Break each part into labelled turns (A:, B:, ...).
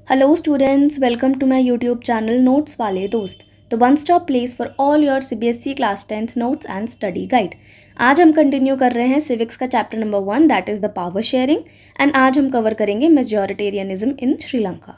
A: Hello students, welcome to my YouTube channel Notes वाले दोस्त, the one stop place for all your CBSE class 10th notes and study guide। आज हम continue कर रहे हैं civics का chapter number 1 that is the power sharing and आज हम कवर करेंगे मेजॉरिटेरियनिज्म इन श्रीलंका।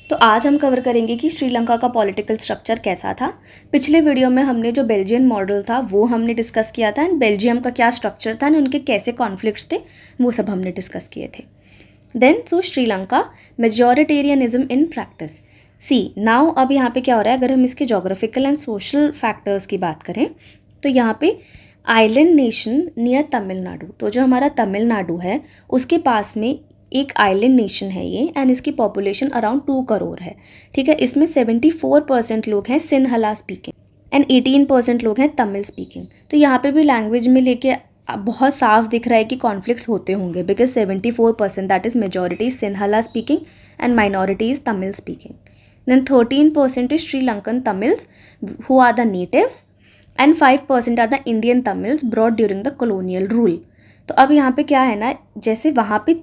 A: तो आज हम कवर करेंगे कि श्रीलंका का पॉलिटिकल स्ट्रक्चर कैसा था। पिछले वीडियो में हमने जो बेल्जियन मॉडल था वो हमने डिस्कस किया था एंड बेल्जियम का क्या स्ट्रक्चर था एंड उनके कैसे कॉन्फ्लिक्ट्स थे वो सब हमने डिस्कस किए थे। Then so Sri Lanka majoritarianism in practice. See now अब यहाँ पे क्या हो रहा है, अगर हम इसके जोग्राफिकल एंड सोशल फैक्टर्स की बात करें तो यहाँ पे आइलैंड नेशन नियर तमिलनाडु, तो जो हमारा तमिलनाडु है उसके पास में एक आइलैंड नेशन है ये एंड इसकी पॉपुलेशन अराउंड 2 करोड़ है। ठीक है, इसमें 74% लोग हैं सिन्हला स्पीकिंग एंड 18% लोग हैं तमिल स्पीकिंग। तो यहाँ पे भी लैंग्वेज में लेके बहुत साफ दिख रहा है कि कॉन्फ्लिक्ट्स होते होंगे because 74% that is majority Sinhala speaking and minority is Tamil speaking. Then 13% is Sri Lankan Tamils who are the natives and 5% are the Indian Tamils brought during the colonial rule. तो अब यहाँ पे क्या है ना, जैसे वहाँ पे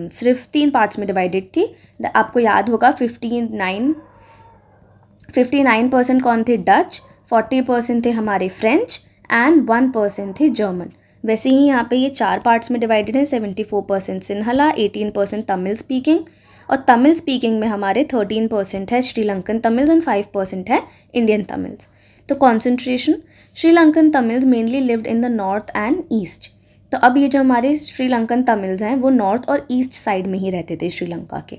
A: सिर्फ तीन पार्ट्स में डिवाइडेड थी। आपको याद होगा 59% कौन थे, डच, 40% थे हमारे फ्रेंच एंड 1% थे जर्मन। वैसे ही यहाँ पे ये 4 पार्ट्स में डिवाइडेड है, 74% सिन्हला, 18% तमिल स्पीकिंग और तमिल स्पीकिंग में हमारे 13% है श्रीलंकन तमिल्स एंड 5% है इंडियन तमिल्स। तो concentration Sri Lankan Tamils mainly lived in the north and east. तो अब ये जो हमारे श्रीलंकन तमिल्स हैं वो नॉर्थ और ईस्ट साइड में ही रहते थे श्रीलंका के।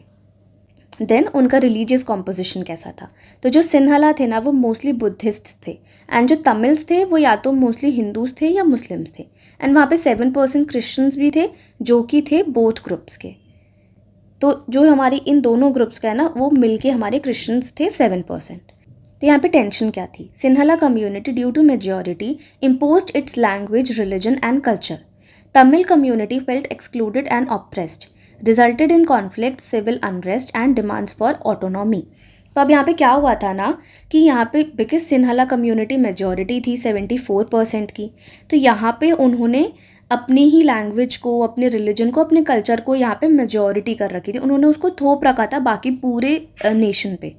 A: देन उनका रिलीजियस कॉम्पोजिशन कैसा था, तो जो सिन्हला थे ना वो मोस्टली बुद्धिस्ट थे एंड जो तमिल्स थे वो या तो मोस्टली हिंदूज थे या मुस्लिम्स थे एंड वहाँ पे 7% क्रिश्चियंस भी थे जो कि थे बोथ ग्रुप्स के। तो जो हमारी इन दोनों ग्रुप्स का है ना वो मिलके हमारे क्रिश्चियंस थे 7%। तो यहाँ पे टेंशन क्या थी, Sinhala community due to majority imposed its language, religion and culture. Tamil community felt excluded and oppressed, resulted in conflict, civil unrest and demands for autonomy. तो अब यहाँ पे क्या हुआ था ना कि यहाँ पे बिकॉज सिन्हला कम्युनिटी मेजॉरिटी थी 74% की, तो यहाँ पे उन्होंने अपनी ही लैंग्वेज को, अपने रिलीजन को, अपने कल्चर को यहाँ पे मेजॉरिटी कर रखी थी, उन्होंने उसको थोप रखा था बाकी पूरे नेशन पे।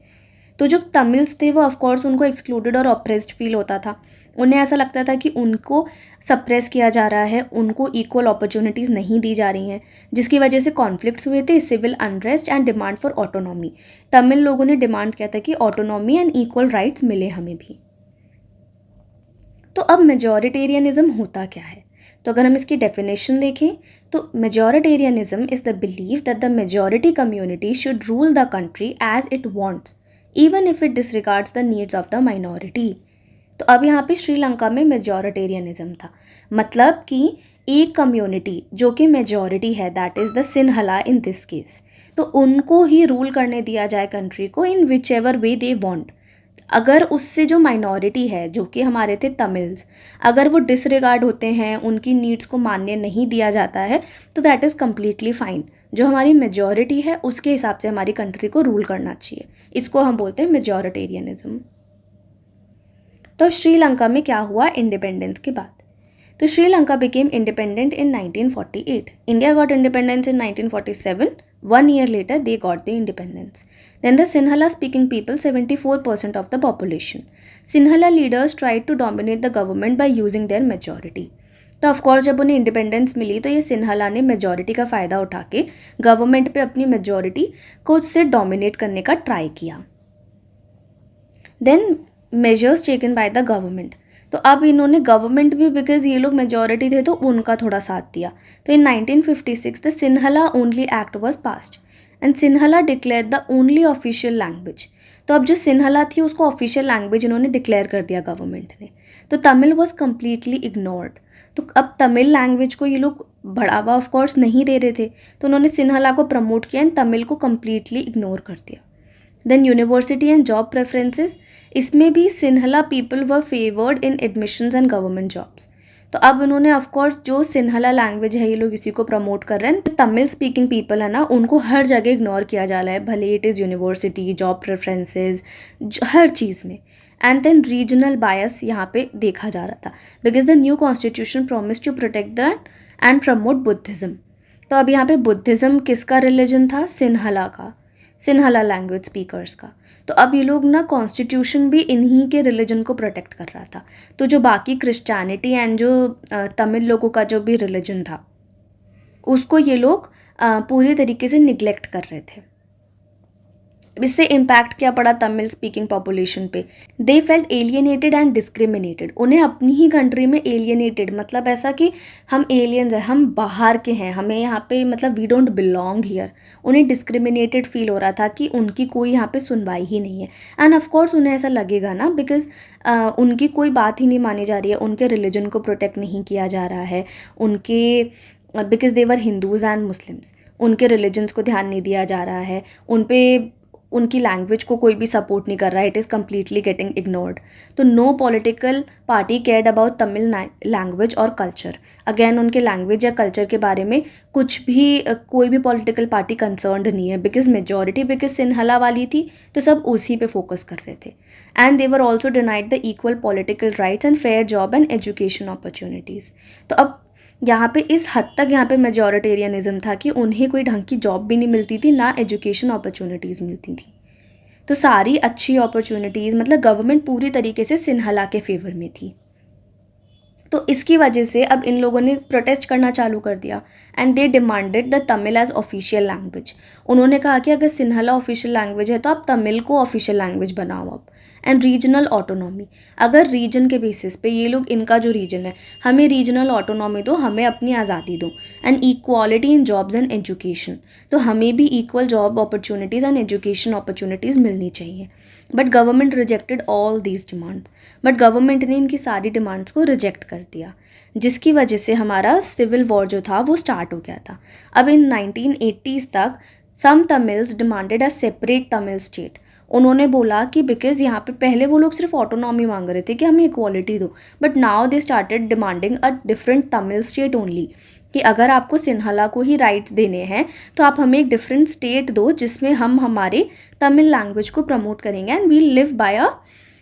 A: तो जो तमिल्स थे वो ऑफकोर्स उनको एक्सक्लूडेड और ऑप्रेस्ड फील होता था, उन्हें ऐसा लगता था कि उनको सप्रेस किया जा रहा है, उनको इक्वल अपॉर्चुनिटीज़ नहीं दी जा रही हैं, जिसकी वजह से कॉन्फ्लिक्ट्स हुए थे, civil unrest and demand for autonomy. Tamil लोगों ने डिमांड किया था कि ऑटोनॉमी एंड इक्वल राइट्स मिले हमें भी। तो अब मेजॉरिटेरियनिज्म होता क्या है, तो अगर हम इसकी डेफिनेशन देखें तो majoritarianism is the belief that the majority community should rule the country as it wants even if it disregards the needs of the minority. तो अब यहाँ पे श्रीलंका में मेजॉरिटेरियनिज्म था, मतलब कि एक कम्युनिटी जो कि मेजॉरिटी है that is the Sinhala in this case, तो उनको ही रूल करने दिया जाए कंट्री को इन which ever way they want. अगर उससे जो माइनॉरिटी है जो कि हमारे थे तमिल्स, अगर वो डिसरिगार्ड होते हैं, उनकी नीड्स को मान्य नहीं दिया जाता है तो दैट इज़ कम्प्लीटली फाइन। जो हमारी मेजॉरिटी है उसके हिसाब से हमारी कंट्री को रूल करना चाहिए, इसको हम बोलते हैं मेजॉरिटेरियनिज्म। तो श्रीलंका में क्या हुआ इंडिपेंडेंस के बाद, तो Sri Lanka became independent in 1948। India got independence in 1947, 1 year later they got the independence. Then the Sinhala speaking people, 74% of the population. Sinhala leaders tried to dominate the government by using their majority. तो of course जब उन्हें independence मिली तो ये सिन्हला ने majority का फ़ायदा उठा के गवर्नमेंट पे अपनी मेजॉरिटी को उससे डोमिनेट करने का ट्राई किया। Then measures taken by the government, तो अब इन्होंने गवर्नमेंट भी बिकॉज ये लोग मेजॉरिटी थे तो उनका थोड़ा साथ दिया। तो in 1956 the Sinhala only act was passed and Sinhala declare the only official language. तो अब जो सिन्हला थी उसको ऑफिशियल लैंग्वेज इन्होंने डिक्लेयर कर दिया गवर्नमेंट ने। तो तमिल वॉज कम्प्लीटली इग्नोर्ड, तो अब तमिल लैंग्वेज को ये लोग बढ़ावा ऑफ कोर्स नहीं दे रहे थे, तो उन्होंने सिन्हला को प्रमोट किया एंड तमिल को कम्प्लीटली इग्नोर कर दिया। Then university and job preferences, इसमें भी Sinhala people were favoured in admissions and government jobs. तो अब उन्होंने ऑफकोर्स जो सिन्हला लैंग्वेज है ये लोग इसी को प्रमोट कर रहे हैं, तो तमिल स्पीकिंग पीपल है ना उनको हर जगह इग्नोर किया जा रहा है, भले it is university, job preferences, हर चीज़ में। एंड देन रीजनल बायस यहाँ पे देखा जा रहा था because the new constitution promise to protect that and promote Buddhism. तो अब यहाँ पे बुद्धिज़्म किसका रिलीजन था? सिन्हला का, सिन्हला लैंग्वेज स्पीकर्स का। तो अब ये लोग ना कॉन्स्टिट्यूशन भी इन्हीं के रिलीजन को प्रोटेक्ट कर रहा था। तो जो बाकी क्रिश्चियनिटी एंड जो तमिल लोगों का जो भी रिलीजन था उसको ये लोग पूरी तरीके से निगलेक्ट कर रहे थे। इससे इम्पैक्ट क्या पड़ा तमिल स्पीकिंग पॉपुलेशन पे? They felt alienated and discriminated. उन्हें अपनी ही कंट्री में एलियनेटेड, मतलब ऐसा कि हम एलियंस हैं, हम बाहर के हैं, हमें यहाँ पे मतलब वी डोंट बिलोंग हियर। उन्हें डिस्क्रिमिनेटेड फील हो रहा था कि उनकी कोई यहाँ पे सुनवाई ही नहीं है। एंड ऑफकोर्स उन्हें ऐसा लगेगा ना, बिकॉज उनकी कोई बात ही नहीं मानी जा रही है, उनके रिलीजन को प्रोटेक्ट नहीं किया जा रहा है, उनके because they were Hindus and Muslims, उनके रिलीजन्स को ध्यान नहीं दिया जा रहा है, उन पे उनकी लैंग्वेज को कोई भी सपोर्ट नहीं कर रहा है, it is completely getting ignored. तो no political party cared about Tamil language और कल्चर। अगेन उनके लैंग्वेज या कल्चर के बारे में कुछ भी कोई भी पॉलिटिकल पार्टी कंसर्न्ड नहीं है, बिकॉज मेजॉरिटी बिकॉज सिन्हला वाली थी तो सब उसी पे फोकस कर रहे थे। And they were also denied the equal political rights and fair job and education opportunities. तो अब यहाँ पे इस हद तक यहाँ पे मेजॉरिटेरियनिज्म था कि उन्हें कोई ढंग की जॉब भी नहीं मिलती थी, ना एजुकेशन अपॉर्चुनिटीज़ मिलती थी। तो सारी अच्छी अपॉर्चुनिटीज़ मतलब गवर्नमेंट पूरी तरीके से सिन्हला के फेवर में थी। तो इसकी वजह से अब इन लोगों ने प्रोटेस्ट करना चालू कर दिया and they demanded the Tamil as official language. उन्होंने कहा कि अगर सिन्हला ऑफिशियल लैंग्वेज है तो आप तमिल को ऑफिशियल लैंग्वेज बनाओ अब। एंड रीजनल ऑटोनॉमी, अगर रीजन के बेसिस पे ये लोग, इनका जो रीजन है, हमें रीजनल ऑटोनॉमी दो, हमें अपनी आज़ादी दो। And equality in jobs and education, तो हमें भी equal job opportunities and education opportunities मिलनी चाहिए। But government rejected all these demands. But government ने इनकी सारी डिमांड्स को रिजेक्ट कर दिया, जिसकी वजह से हमारा सिविल वॉर जो था वो स्टार्ट हो गया था। अब इन 1980s तक some Tamils demanded a separate Tamil state. उन्होंने बोला कि बिकॉज यहाँ पे पहले वो लोग सिर्फ ऑटोनॉमी मांग रहे थे कि हमें इक्वालिटी दो, but now they started demanding a different Tamil state only, कि अगर आपको सिन्हला को ही राइट्स देने हैं तो आप हमें एक डिफरेंट स्टेट दो जिसमें हम हमारे तमिल लैंग्वेज को प्रमोट करेंगे and we live by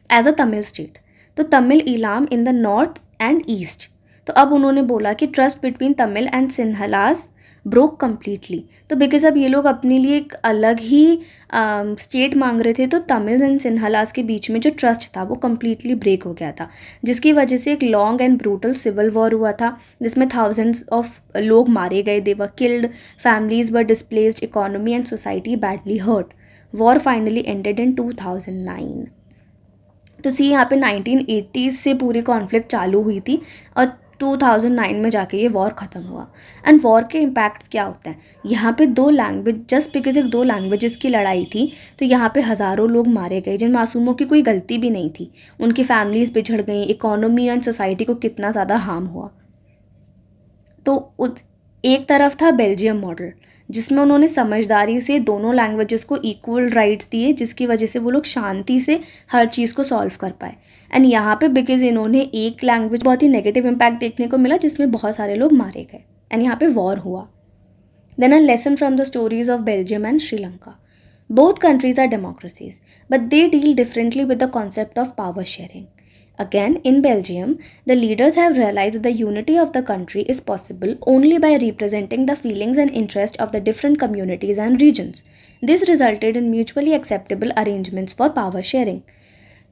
A: as a Tamil state. तो Tamil Eelam in the north and east. तो अब उन्होंने बोला कि trust between Tamil and Sinhalas broke completely. तो बिकॉज अब ये लोग अपने लिए एक अलग ही स्टेट मांग रहे थे, तो तमिल एंड सिन्हलाज के बीच में जो ट्रस्ट था वो कम्प्लीटली ब्रेक हो गया था, जिसकी वजह से एक long and brutal civil war हुआ था जिसमें थाउजेंड्स ऑफ लोग मारे गए, they were killed, families were displaced, economy and society badly hurt. War finally ended in 2009। तो सी यहाँ पे 1980s से पूरी कॉन्फ्लिक्ट चालू हुई थी और 2009 में जाके ये वॉर ख़त्म हुआ। एंड वॉर के इम्पैक्ट क्या होता है, यहाँ पे दो लैंग्वेज, जस्ट बिकॉज एक दो लैंग्वेजेस की लड़ाई थी तो यहाँ पे हज़ारों लोग मारे गए जिन मासूमों की कोई गलती भी नहीं थी, उनकी फैमिलीज बिछड़ गई, इकोनॉमी एंड सोसाइटी को कितना ज़्यादा हार्म हुआ। तो एक तरफ था बेल्जियम मॉडल जिसमें उन्होंने समझदारी से दोनों लैंग्वेजेस को इक्वल राइट्स दिए, जिसकी वजह से वो लोग शांति से हर चीज़ को सॉल्व कर पाए। एंड यहाँ पे बिकॉज इन्होंने एक लैंग्वेज, बहुत ही नेगेटिव इम्पैक्ट देखने को मिला जिसमें बहुत सारे लोग मारे गए एंड यहाँ पे वॉर हुआ। Then a lesson from the stories of Belgium and Sri Lanka. Both countries are democracies, but they deal differently with the concept of power sharing. Again, in Belgium, the leaders have realized that the unity of the country is possible only by representing the feelings and interests of the different communities and regions. This resulted in mutually acceptable arrangements for power sharing.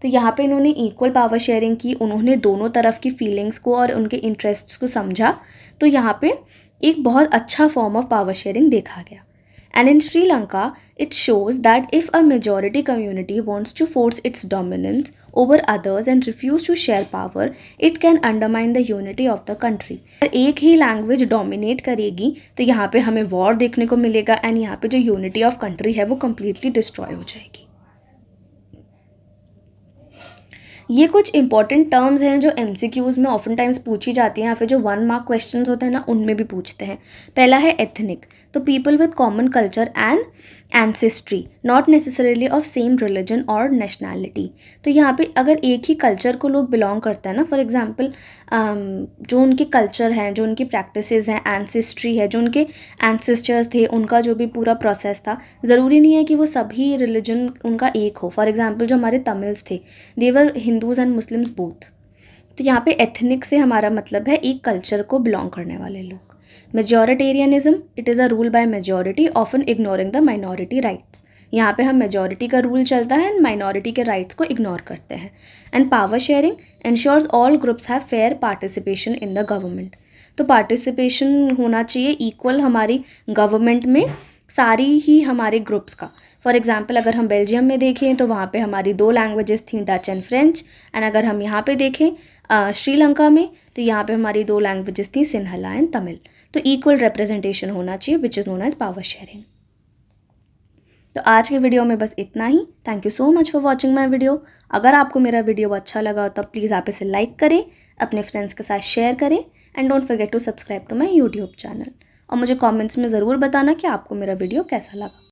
A: तो यहाँ पे इन्होंने equal power sharing की, उन्होंने दोनों तरफ की feelings को और उनके इंटरेस्ट्स को समझा, तो यहाँ पे एक बहुत अच्छा फॉर्म ऑफ पावर शेयरिंग देखा गया। And in Sri Lanka, it shows that if a majority community wants to force its dominance over others and refuse to share power, it can undermine the unity of the country. अगर एक ही language dominate करेगी तो यहाँ पे हमें war देखने को मिलेगा एंड यहाँ पे जो यूनिटी ऑफ कंट्री है वो कम्प्लीटली डिस्ट्रॉय हो जाएगी। ये कुछ इंपॉर्टेंट टर्म्स हैं जो MCQs में ऑफन टाइम्स पूछी जाती हैं या फिर जो 1 मार्क क्वेश्चंस होते हैं ना उनमें भी पूछते हैं। पहला है एथनिक, तो people with common culture and ancestry, not necessarily of same religion और नेशनैलिटी। तो यहाँ पे अगर एक ही कल्चर को लोग बिलोंग करते हैं ना, फॉर एग्जांपल जो उनके कल्चर हैं, जो उनकी प्रैक्टिसेस हैं, एंसेस्ट्री है, जो उनके एंसेस्टर्स थे, उनका जो भी पूरा प्रोसेस था, ज़रूरी नहीं है कि वो सभी रिलीजन उनका एक हो। फॉर एग्जांपल जो हमारे तमिल्स थे, देवर हिंदूज़ एंड मुस्लिम्स बोथ। तो यहाँ पे एथनिक से हमारा मतलब है एक कल्चर को बिलोंग करने वाले लोग। Majoritarianism, it is a rule by majority often ignoring the minority rights. यहाँ पे हम मेजॉरिटी का रूल चलता है एंड माइनॉरिटी के राइट्स को इग्नोर करते हैं। And power sharing insures all groups have fair participation in the government. तो पार्टिसिपेशन होना चाहिए इक्वल हमारी गवर्नमेंट में सारी ही हमारे ग्रुप्स का। फॉर एग्जांपल अगर हम बेल्जियम में देखें तो वहाँ पे हमारी 2 लैंग्वेजेस थी, डच एंड फ्रेंच। एंड अगर हम यहाँ पे देखें श्रीलंका में, तो यहाँ पे हमारी 2 लैंग्वेजेस थी, सिन्हला एंड तमिल। तो इक्वल रिप्रेजेंटेशन होना चाहिए which is known as power sharing. तो आज के वीडियो में बस इतना ही। Thank you so much for watching my video. अगर आपको मेरा वीडियो अच्छा लगा तो प्लीज़ आप इसे लाइक करें, अपने फ्रेंड्स के साथ शेयर करें and don't forget to subscribe to my YouTube channel. और मुझे कमेंट्स में ज़रूर बताना कि आपको मेरा वीडियो कैसा लगा।